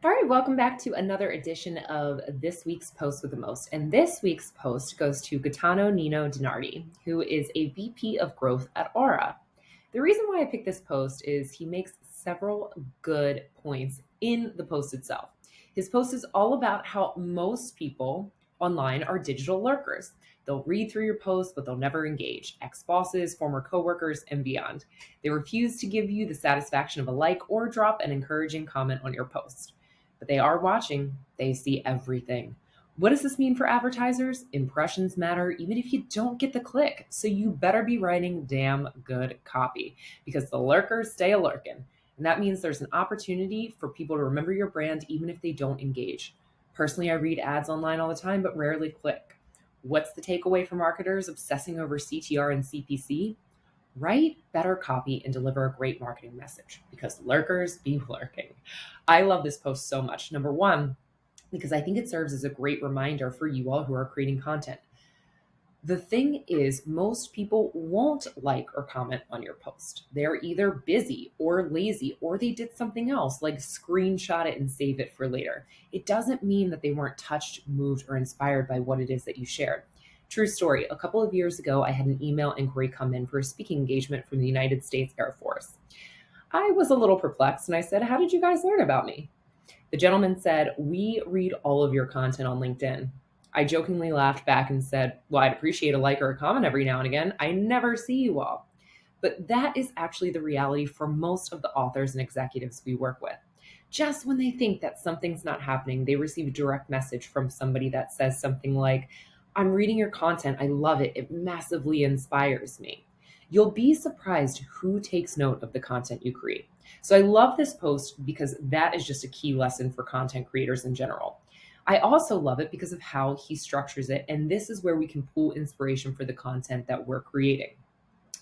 All right, welcome back to another edition of this week's Post with the Most. And this week's post goes to Gaetano Nino DiNardi, who is a VP of Growth at Aura. The reason why I picked this post is he makes several good points in the post itself. His post is all about how most people online are digital lurkers. They'll read through your post, but they'll never engage. Ex bosses, former coworkers, and beyond. They refuse to give you the satisfaction of a like or drop an encouraging comment on your post. But they are watching, they see everything. What does this mean for advertisers? Impressions matter even if you don't get the click. So you better be writing damn good copy because the lurkers stay a lurking. And that means there's an opportunity for people to remember your brand even if they don't engage. Personally, I read ads online all the time, but rarely click. What's the takeaway for marketers obsessing over CTR and CPC? Write better copy and deliver a great marketing message because lurkers be lurking. I love this post so much. Number one, because I think it serves as a great reminder for you all who are creating content. The thing is, most people won't like or comment on your post. They're either busy or lazy, or they did something else, like screenshot it and save it for later. It doesn't mean that they weren't touched, moved, or inspired by what it is that you shared. True story. A couple of years ago, I had an email inquiry come in for a speaking engagement from the United States Air Force. I was a little perplexed and I said, "How did you guys learn about me?" The gentleman said, "We read all of your content on LinkedIn." I jokingly laughed back and said, "Well, I'd appreciate a like or a comment every now and again. I never see you all." But that is actually the reality for most of the authors and executives we work with. Just when they think that something's not happening, they receive a direct message from somebody that says something like, "I'm reading your content. I love it. It massively inspires me." You'll be surprised who takes note of the content you create. So I love this post because that is just a key lesson for content creators in general. I also love it because of how he structures it. And this is where we can pull inspiration for the content that we're creating.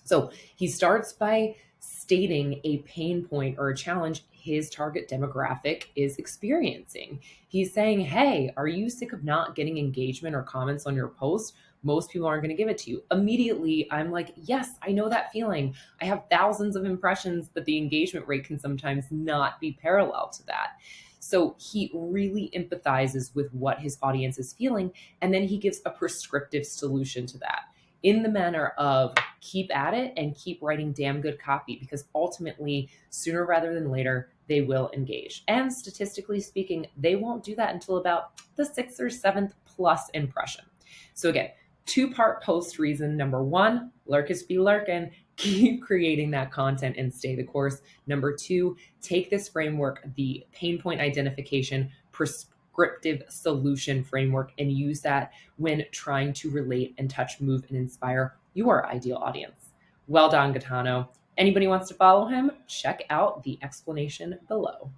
So he starts by stating a pain point or a challenge his target demographic is experiencing. He's saying, "Hey, are you sick of not getting engagement or comments on your post? Most people aren't going to give it to you." Immediately, I'm like, yes, I know that feeling. I have thousands of impressions, but the engagement rate can sometimes not be parallel to that. So he really empathizes with what his audience is feeling, and then he gives a prescriptive solution to that in the manner of keep at it and keep writing damn good copy because ultimately, sooner rather than later, they will engage. And statistically speaking, they won't do that until about the sixth or seventh plus impression. So again, two-part post reason. Number one, lurkers be lurking. Keep creating that content and stay the course. Number two, take this framework, the pain point identification, prescriptive solution framework, and use that when trying to relate and touch, move, and inspire your ideal audience. Well done, Gaetano. Anybody wants to follow him? Check out the explanation below.